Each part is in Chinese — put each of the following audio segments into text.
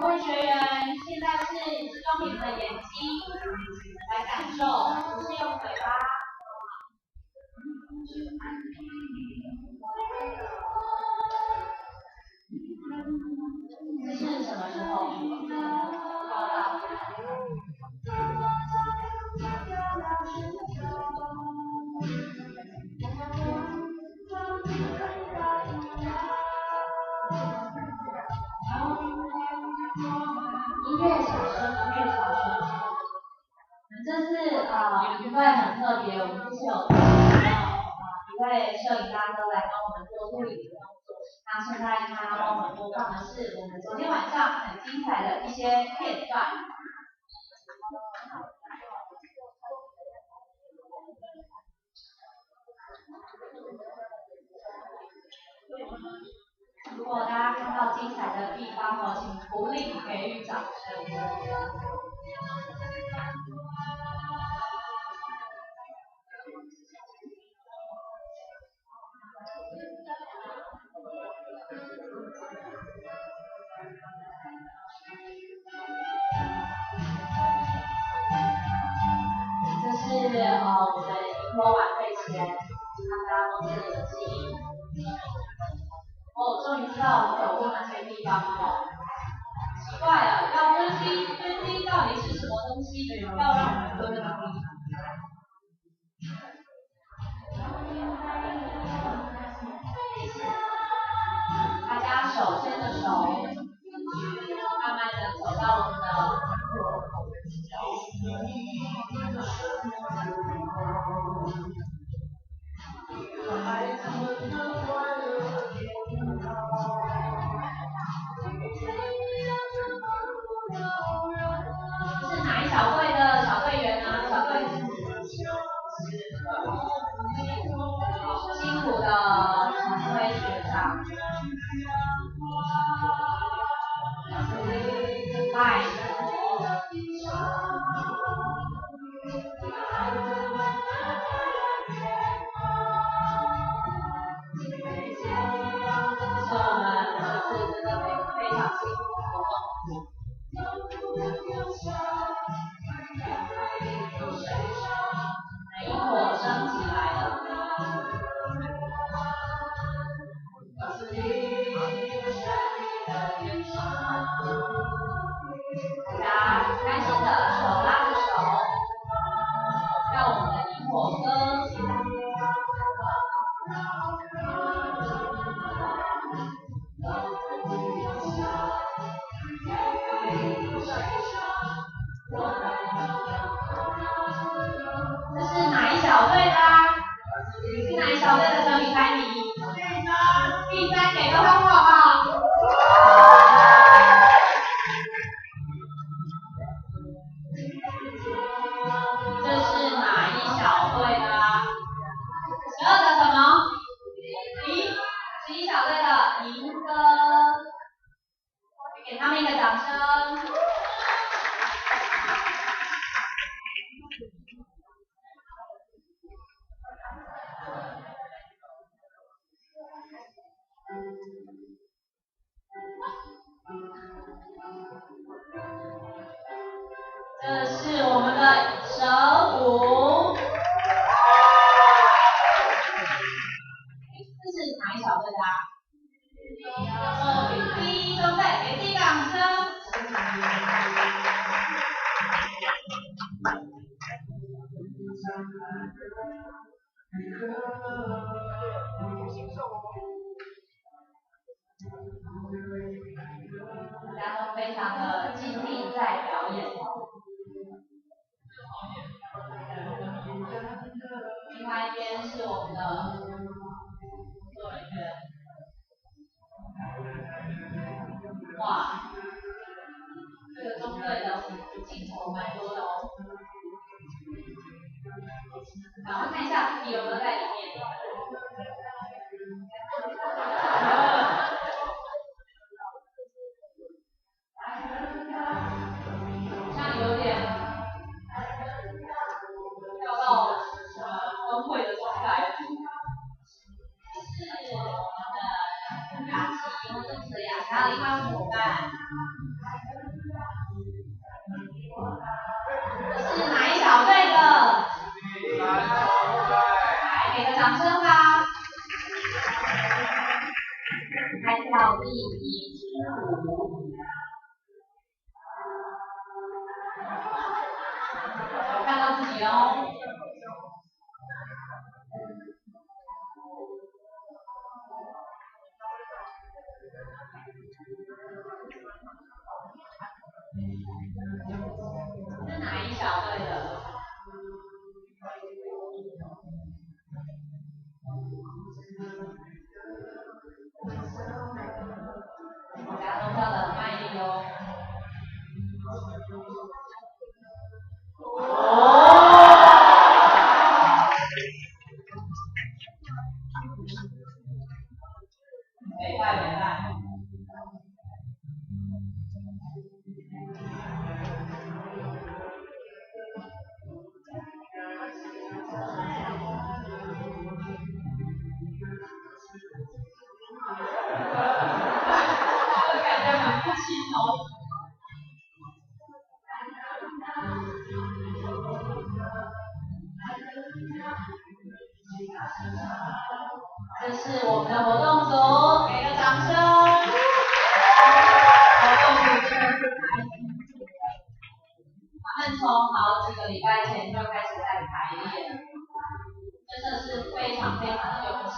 各位学员，现在是用你们的眼睛来感受，不是用嘴巴。这是什么时候？音乐小声，这次因为很特别，我们这次有一位摄影大哥来帮我们做录影的动作。那现在他帮我们播放的是我们昨天晚上很精彩的一些片段。如果大家看到精彩的地方请鼓励给予掌声。这是我们的萤火晚会前，让大家都是有记忆。终于知道我们走过哪些地方了。奇怪了，要蹲低到底是什么东西？要让我们蹲在哪里？大家手牵着手，慢慢的走到我们的是哪一小队的小队员呢？小队辛苦的陈辉学长，拜萤火升起来了。大家开心的手拉着手，让我们的萤火升起来。这是哪一小队的？是哪一小队的小女孩你？第三，给个欢呼好不好？这是哪一小队的？12的什么？11小队的银哥，给他们一个掌声。这是我们的蛇舞，这是哪一小队的第一中队，给自己掌声。大家都非常的尽力在表演。另外一边是我们的工作人员。哇，这个中队的镜头蛮多的哦。赶快看一下自己有没有在里面。他离开伙伴。这是哪一小队的？来，给个掌声吧。开跳第一支舞。看到自己哦。是哪一小队的？大家都跳得很卖力哦。没带没带。感觉很不轻哦。这是我们的活动组，给个掌声。活动组真的是开心死了，他们从好几个礼拜前就开始在排练，真的是非常非常的用心。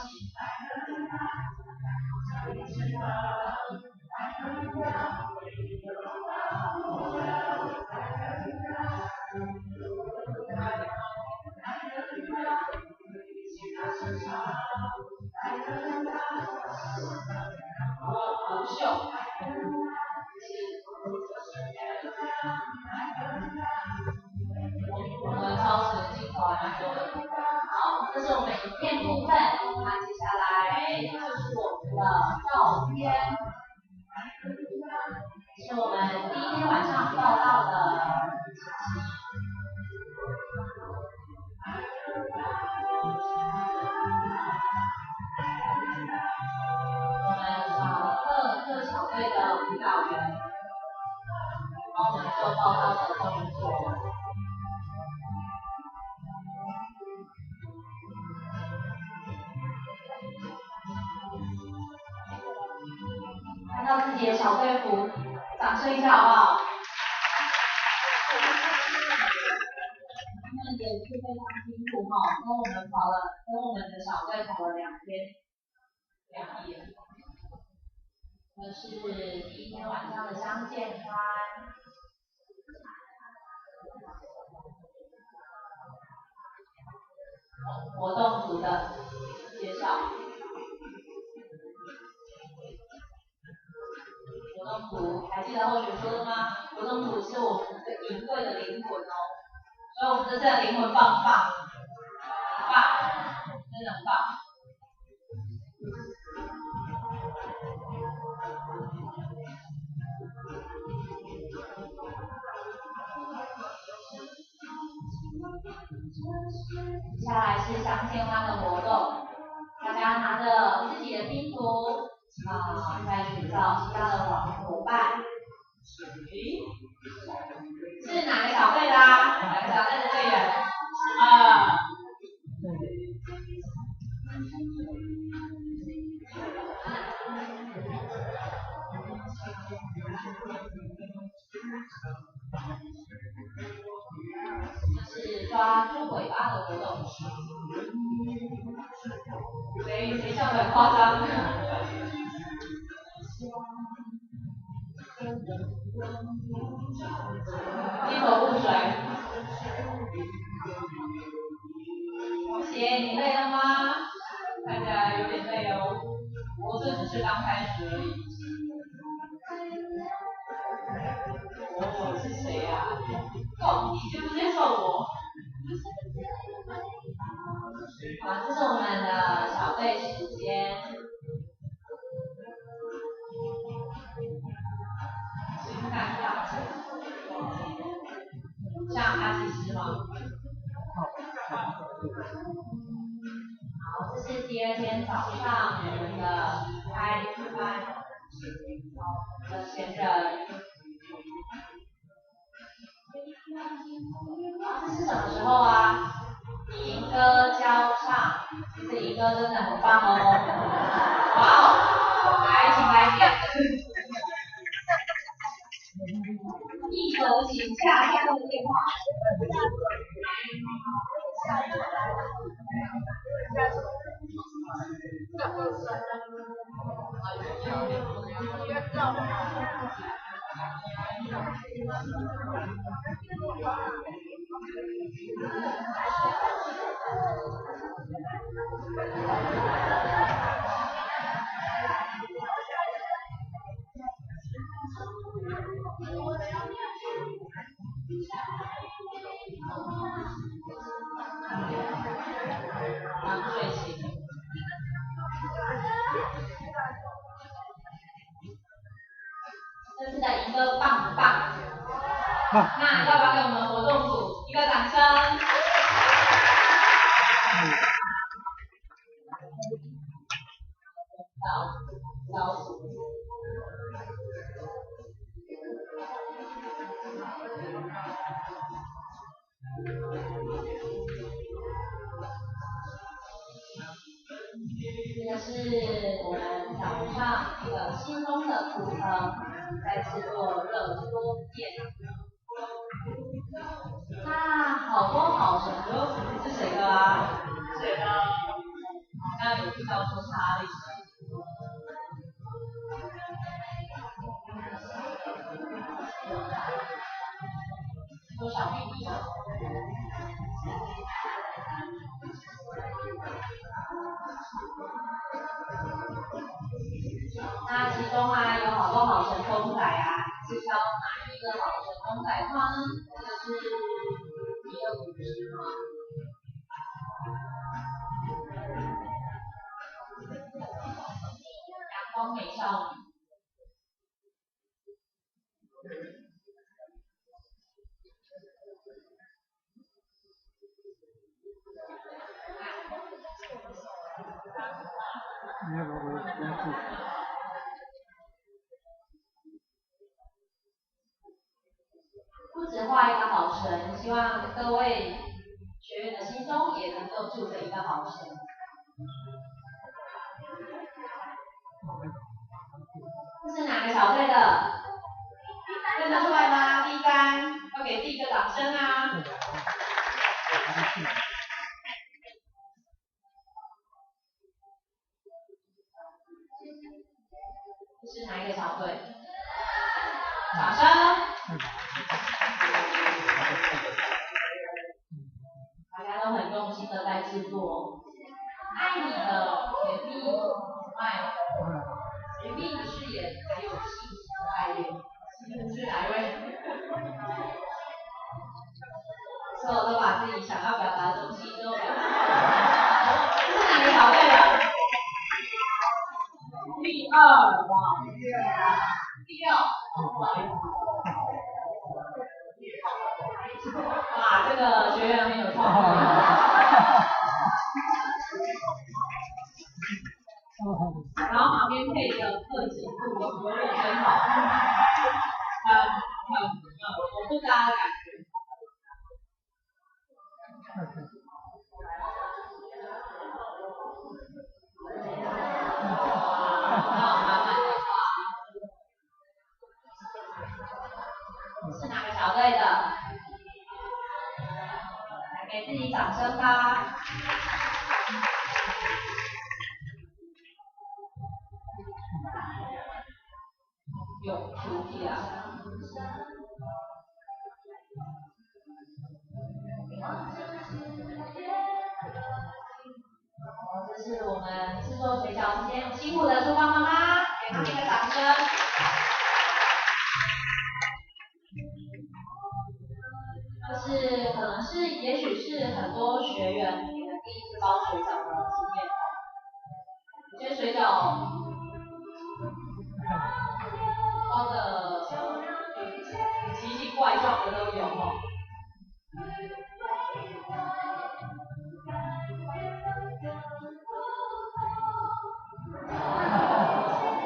不秀。我们超时镜头还蛮多的。好，这是我们影片部分，那接下来就是我们的照片，是我们第一天晚上报道的。我们找各小队的舞蹈员，帮我们做报道的动作。看到自己的小队服，掌声一下好不好？他们也是非常辛苦哈，跟我们的小队跑了2天2夜。这是第一天晚上的相见欢。活动组的介绍。活动组还记得后学说的吗？活动组是我们这个营队的灵魂哦，所以我们这次的灵魂棒棒，很棒，真的很棒。接下来是相见欢的活动，大家拿着自己的拼图在寻找其他的伙伴。是哪个小队的啊？哪个小队的队员？这是抓猪尾巴的活动。谁笑得很夸张？一头雾水。红鞋，你累了吗？看起来有点累哦。我这只是刚开始而已。我是谁呀？你接不接受我？好，这是我们的小队时间。像阿基师吗？好，这是第2天早上我们的开班。的前人。这是什么时候啊？迎歌交唱，其实迎歌真的很棒哦。哇哦，来，请来电。一则请下下的电话。睡醒。这次的迎歌棒不棒？那要不要给我们活动组一个掌声？小组。这个是我们早上一个心中的图腾，在制作热缩面。那好多好神歌是谁的啊？谁的？刚刚有听到说查理。说小秘密。那其中啊有好多好神公仔啊，是挑哪一个好神公仔呢？这个是一个故事吗？阳光美少女。不止画一个好神，希望各位学员的心中也能够住着一个好神。这是哪个小队的？认得出来吗？第三，要给第一个掌声啊！这是哪一个小队？掌声！大家都很用心的在制作。爱你的甜蜜爱，甜蜜的誓言，还有幸福的爱恋。是哪一位？所有都把自己想要表达的东西都表达。这是哪个小队的？第二，第六，不好意思。哇，这个学员很有创意。然后旁边配着特级部，我觉得很好，我不知道的感觉。是哪个小队的？来给自己掌声吧。有图片啊。这是我们制作水饺之间辛苦的厨房妈妈，给他们一个掌声。就是可能是，也许是很多学员可能第一次包水饺的经验。有些水饺包的奇形怪状的都有哦。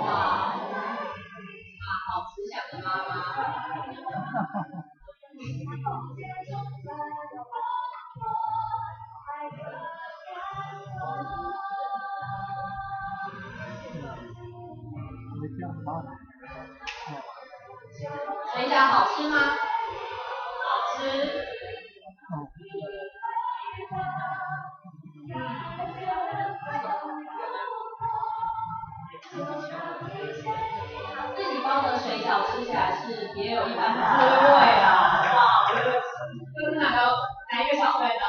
哇，好水饺好吃吗？好吃。自己包的水饺吃起来是别有一番滋味啊！哇，这是哪一个小队的？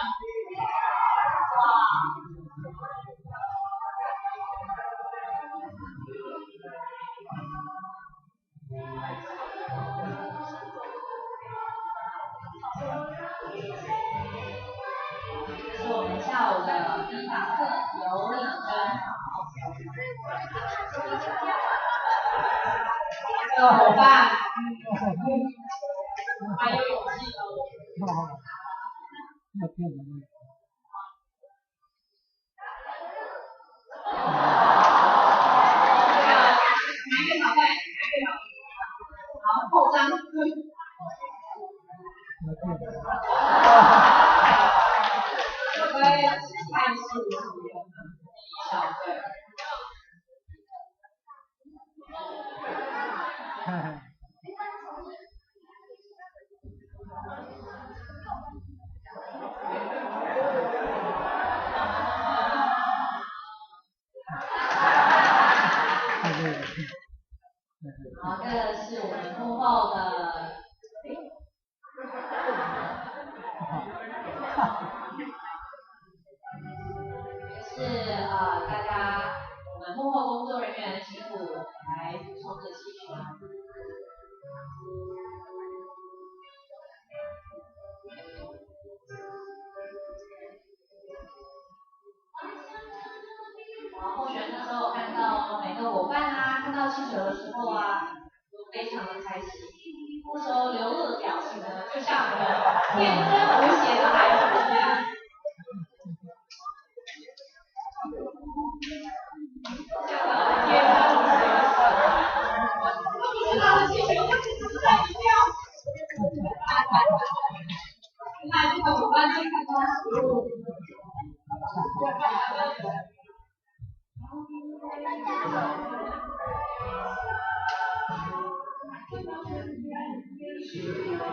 这是我们下午的第一堂课，有理真这个伙伴蛮有勇气的。哪一个小队？好，后张。我会看数字小队。好，这个是我们幕后的。是大家我们幕后工作人员辛苦来补充这期曲。候选那时候看到每个伙伴啊，看到气球的时候啊，都非常的开心。那时候流露的表情呢，就像我们天真无邪的孩子一样。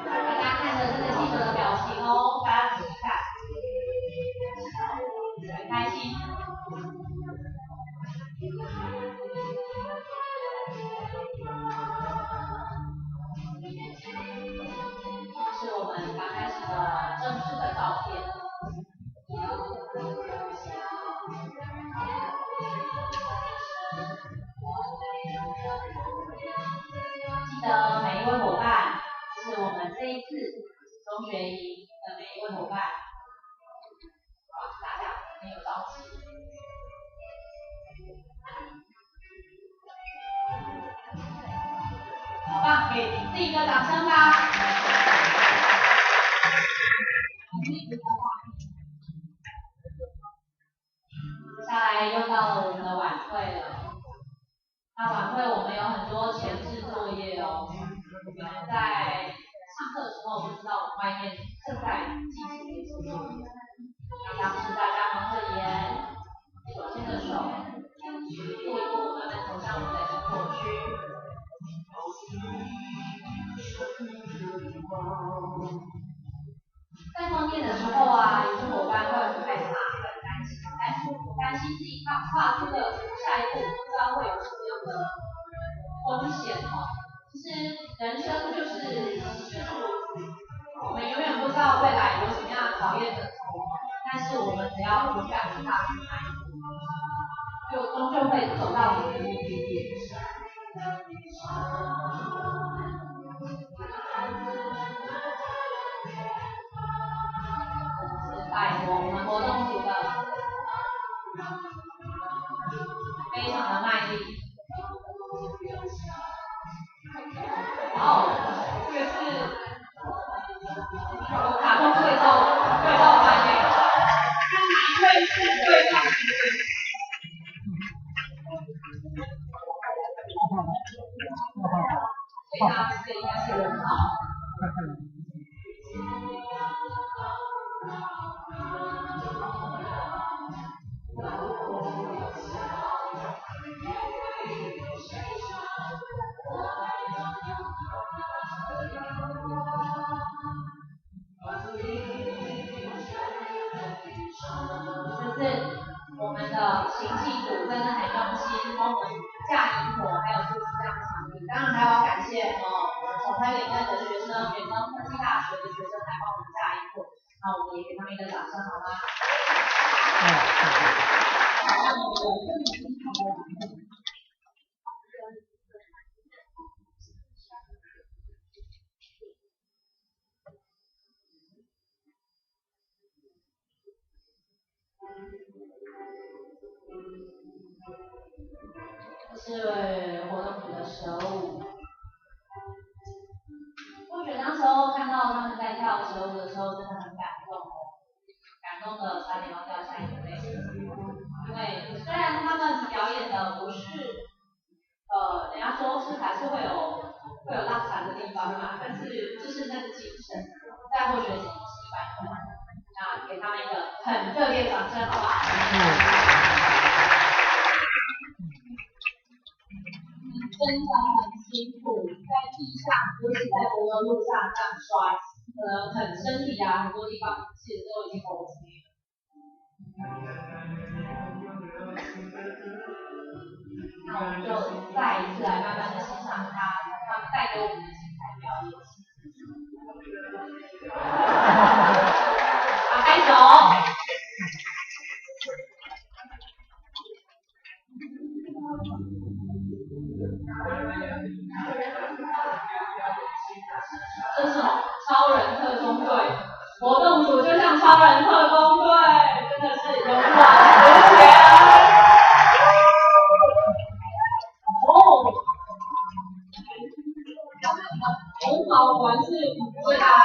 大家看着这个记者的表情哦，大家仔细看，很开心。这是我们刚开始的正式的照片。记得每一位伙伴，是我们这一次中学营的每一位伙伴，大家很有朝气。好棒，给自己一个掌声吧。接下来又到了我们的晚会了。那晚会我们有很多前置作业哦，你们在上课的时候就知道我们外面正在进行一些作业。当时大家忙着演，手牵着手，一步一步慢慢走向我们的成果区。在封面的时候啊，有些伙伴会很害怕，会很担心自己跨出的下一步不知道会有什么样的风险哦。其实人生就是我们永远不知道未来有什么样的考验等候，但是我们只要勇敢的踏出那一步，就终究会走到我们的目的地。拜托我们活动组的，非常的卖力。这个是有卡通对照版耶，看哪一位是对照型的。所以他这个应该是人号。们的行戏组真的很用心，帮我们架萤火，还有布置这样的场地。当然还要感谢从台北院的学生、远东科技大学的学生来帮我们架萤火，那我们也给他们一个掌声好吗？这是活动组的蛇舞。我觉得那时候看到他们在跳蛇舞的时候，真的很感动的差点要掉下眼泪。因为虽然他们表演的不是，人家说是还是会有拉残的地方嘛，但是就是那个精神，再或许是100分。那给他们一个很热烈掌声，好不好？真的很辛苦，在地上，尤其在柏油路上这样刷，很身体啊，很多地方其实都已经 OK 了。那我们就再一次来慢慢的欣赏他们带给我们的精彩表演。好，开手。这是什么？超人特工队，活动组就像超人特工队，真的是勇往直前。红毛果然是最大的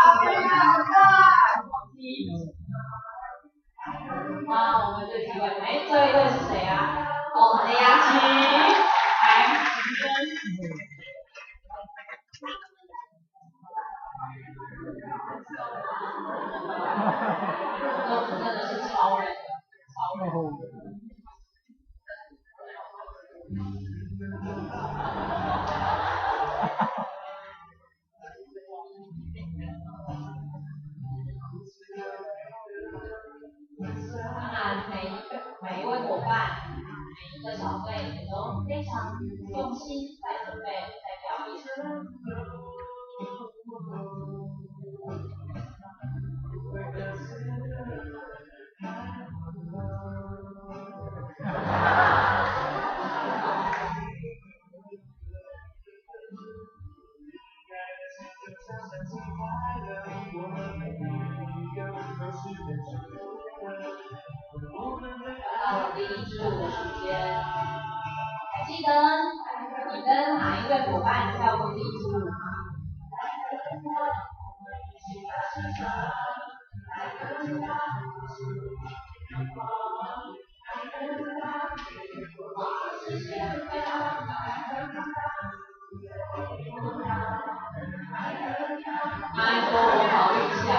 我们这几位，这一位是谁啊？雷雅琪，来，真的是超人。当然，每一位伙伴，每一个小队也都非常用心在准备，在表演。第一支舞的时间，还记得你跟哪一位伙伴跳过第一支舞吗？麦说，我考虑一下。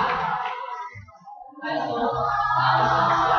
麦说，让我想想。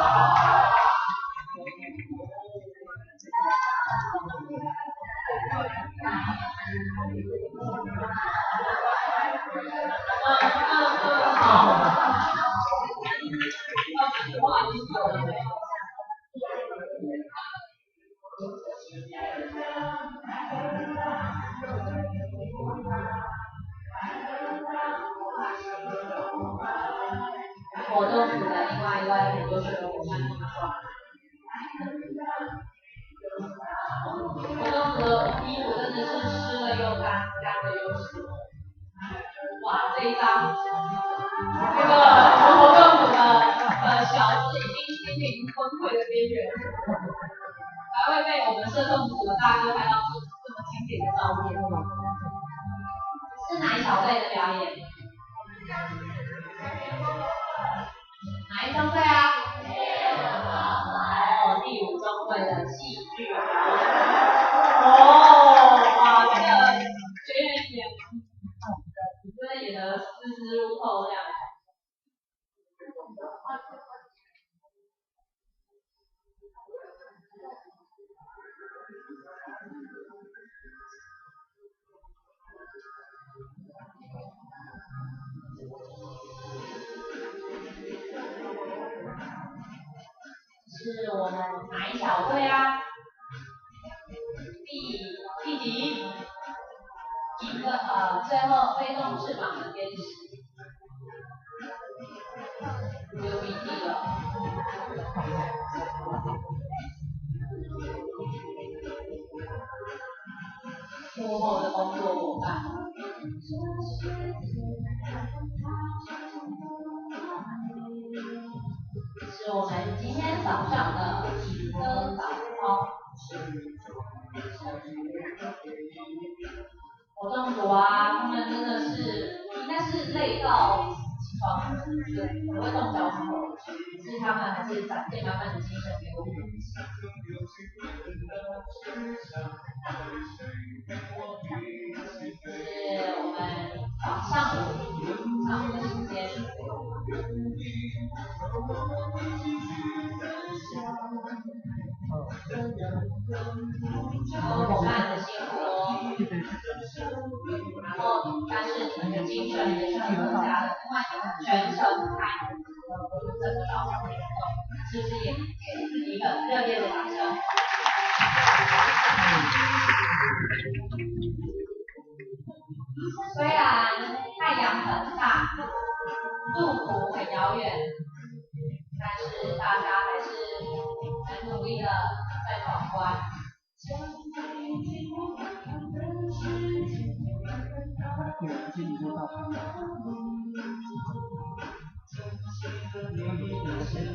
活动组的另外一位很优秀的伙伴同说，活动组的衣服真的是湿了又干，干了又湿。哇，这一张，这个活动组的小智已经心灵崩溃的边缘，还会被我们社动组的大哥拍到这么经典的照片。是哪一小队的表演？哪一中队啊？第5中队的戏剧表演。哇，这个学员演，真的演得丝丝入扣这样。是我们哪一小队啊？第几？最后飞动翅膀的天使。流鼻涕了。幕后的工作伙伴。是我们今天早上的体歌早操。活动组啊，他们真的是应该是累到起床，对，不会动脚趾头，其实他们还是展现满满的精神给我们。是我们上午的时间。伙伴的辛苦哦。然后，但是你们的精神也是很增加的，因为全程看整个早上的活动，是不是也给自己一个热烈的掌声？虽然太阳很大，路途很遥远，但是大家还是很努力的在闯关。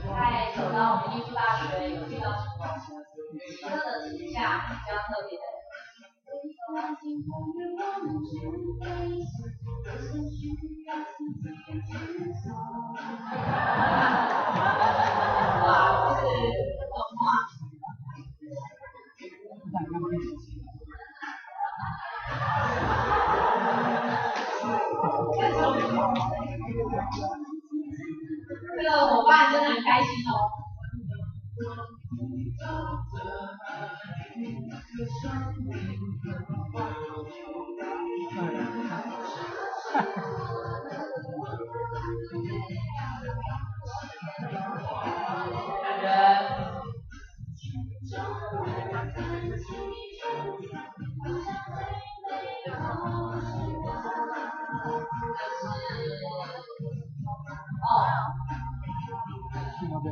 在走到我们艺术大学，有遇到什么奇特的景象，比较特别的？哇，这是动画。这个伙伴真的很开心哦。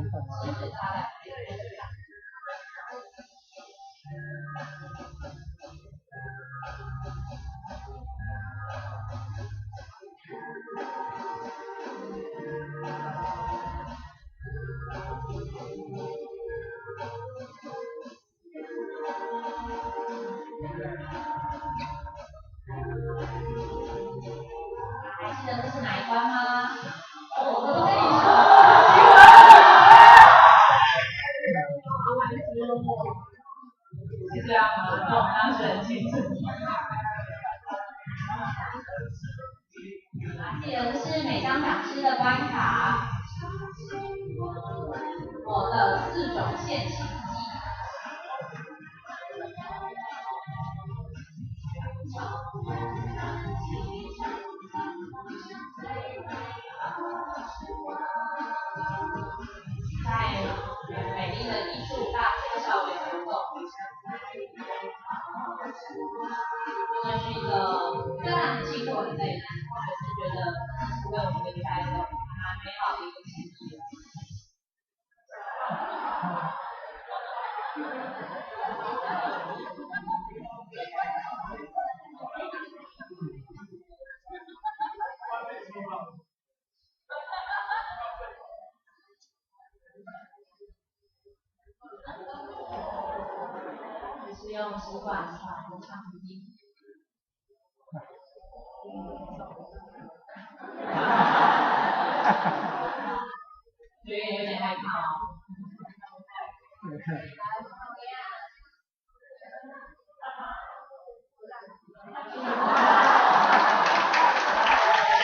感觉是他的。还记得这是哪一关吗？我都跟你说。是这样吗？那我们当时很清楚。记得这是每张讲师的关卡。我的4种线性记。在美丽的艺术大学校园活动，这是一个虽然很辛苦很累，但是觉得是为我们留下一个蛮美好的一个记忆。是用食管传的唱机。觉得有点害怕哦。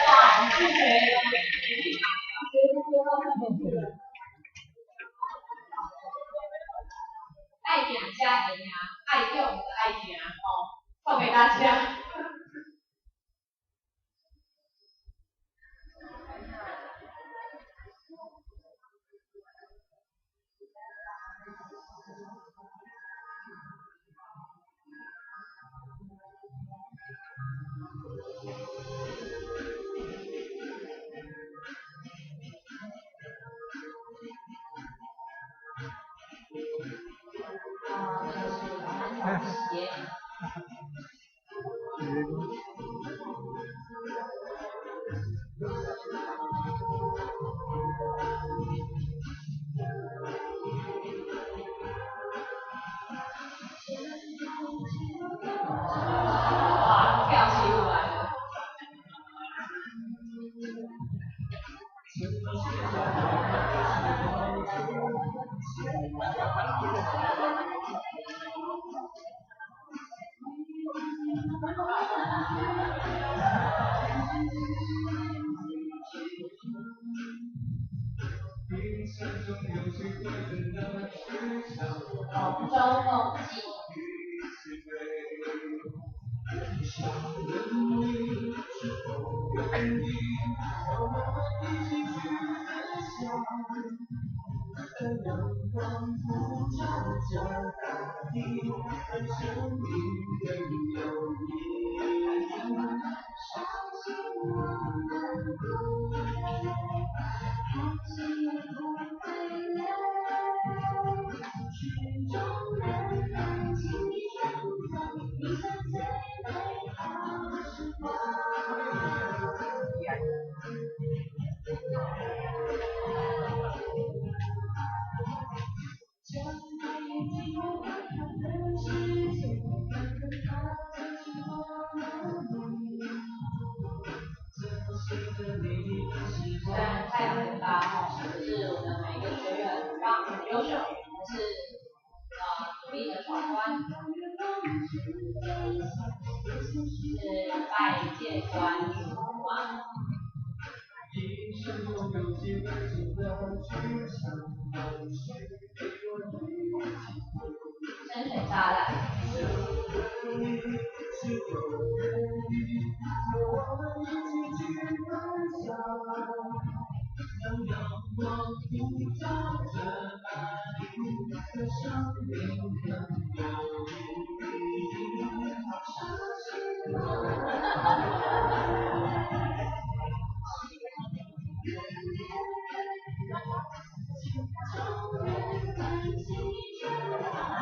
哇，你是谁？爱点加点呀，爱用的爱点哦，送给大家。这个是馒头鞋。哇，跳起舞来了。龙舟梦记。虽然太阳很大可是我们每一个学员很棒很优秀，是努力的闯关，是拜见关主嘛。深水炸弹。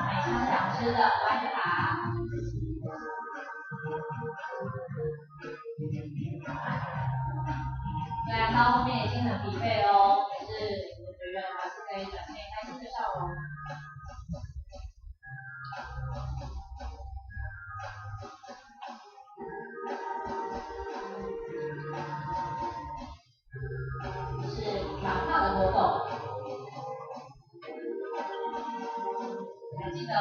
美香想吃的关卡。虽然到后面已经很疲惫哦，可是我觉得还是可以展现开心的笑容。是传话的活动。还记得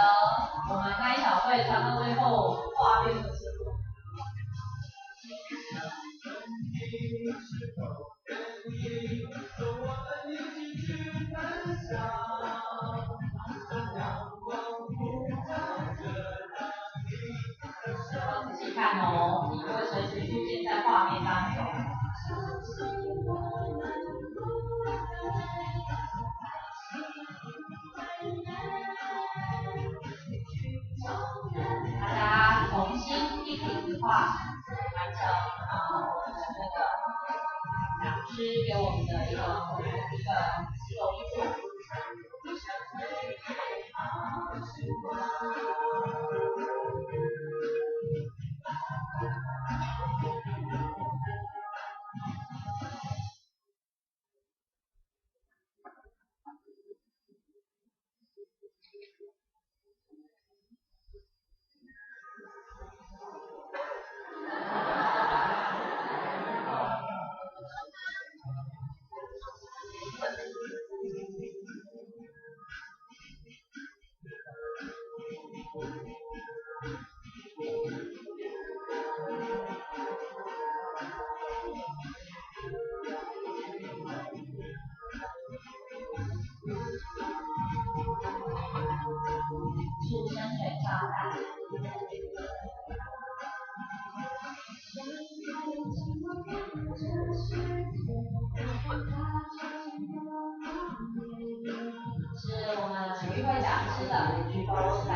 我们那一小会传到最后画面的时候。仔细看哦，你会随时出现在画面当中。大家同心一体的话，完成我们的那个老师给我们的一个手艺组。是深水炸弹。是我们与会讲师的举头36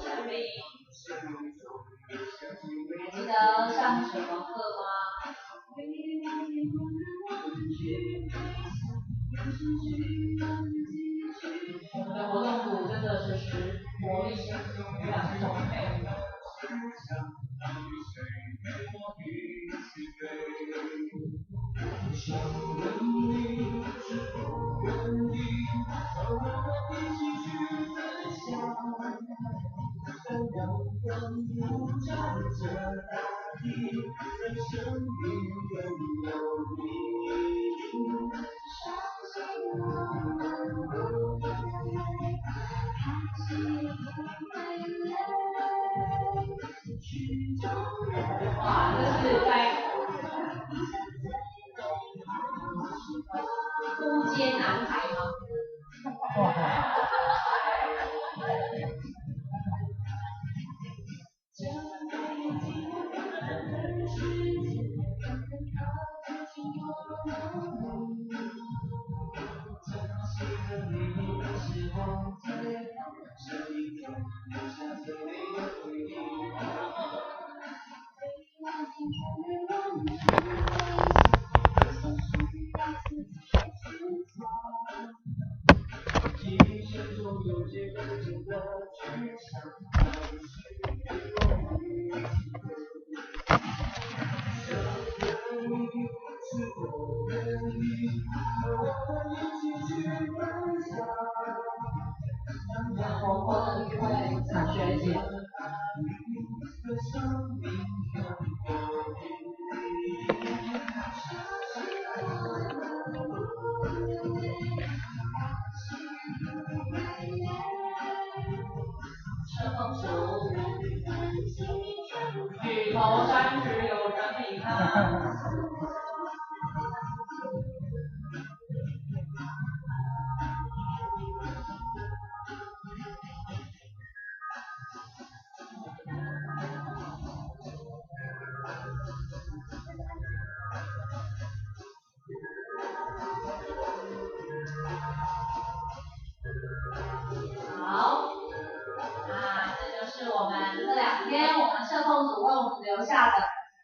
神明。还记得上什么课吗？我们的活动组个就是魔力两种配。哇，这是在攻坚男孩吗？活泼的一位学姐。顺风熟，举头三尺有神明啊！好，那这就是我们这2天我们社控组为我们留下的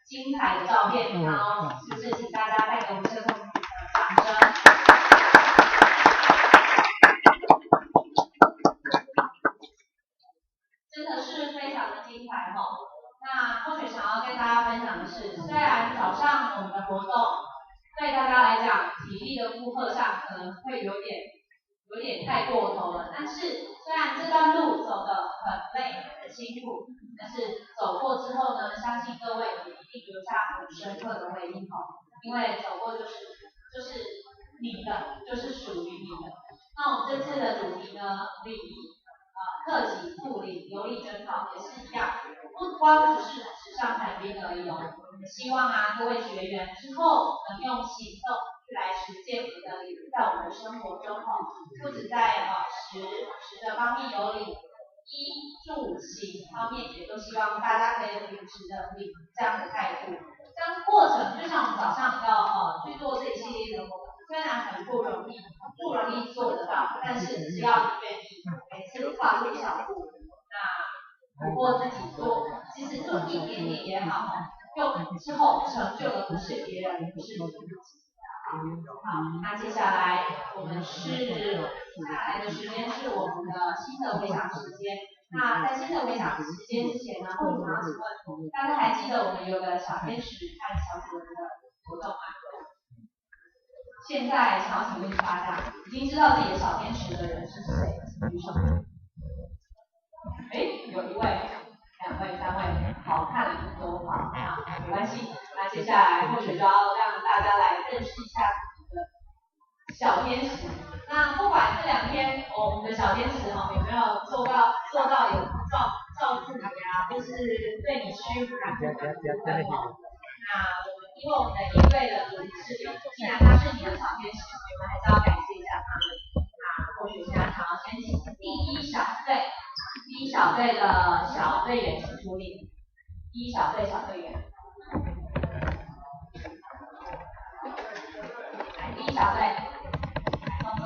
精彩的照片，然后就是请大家带给我们社控组的掌声。真的是非常的精彩哈。那或许想要跟大家分享的是，虽然早上我们的活动对大家来讲体力的负荷上可能会有点太过头了，但是虽然这段路走得很累很辛苦，但是走过之后呢，相信各位也一定留下很深刻的回忆哈，因为走过就是你的，就是属于你的。那我们这次的主题呢，克己复礼，有礼真好，也是一样，不光只是纸上谈兵而已哦。希望各位学员之后能用行动去来实践我们的礼，在我们的生活中不止在食的方面有礼，衣住行方面也都希望大家可以秉持着礼这样的态度。这样过程就像我们早上要去做这一系列的活动，虽然很不容易做得到，但是只要你愿意每次跨出一小步，那不过自己做，其实做一点点也好，用之后成就的不是别人，不是你自己。好，那接下来我们下来的时间是我们的新的回想时间。那在新的回想时间之前呢，我想要请问，大家还记得我们有个小天使和小主人的活动吗？现在想要请问大家，已经知道自己的小天使的人是谁？请举手。有1位、2位、3位，好看都好，没关系。那接下来或许就要让大家来认识一下自己的小天使。那不管这2天我们的小天使有没有做到有照顾你或是对你虚感不感不会那因为我们的1队的主持人，既然他是你的小天使，我们还是要感谢一下他们。那或许现在想要先请第一小队的小队员请出列。第一小队小队员。来，第一小队。第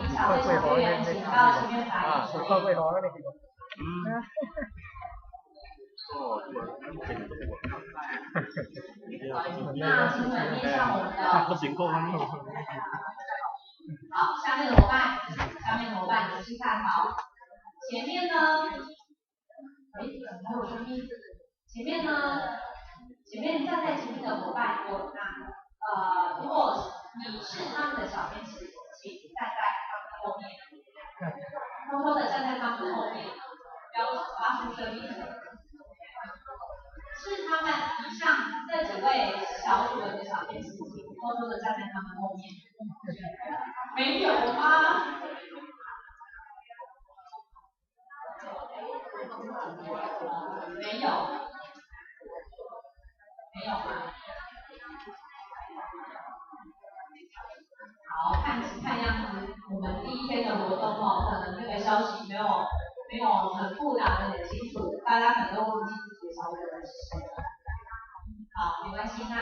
一小队小队员请到前面来。那请问面向我们的看好。前面呢，还有声音。前面站在前面的伙伴，如果你是他们的小天使，请站在他们的后面，偷偷的站在他们的后面，不要发出声音。是他们以上这几位小主人的小天使，请偷偷的站在他们后面。没有吗？没有吗？好，看样子我们第一天的活动可能那个消息没有很复杂的很清楚，大家可能都忘记自己的小主人是谁了。好，没关系，那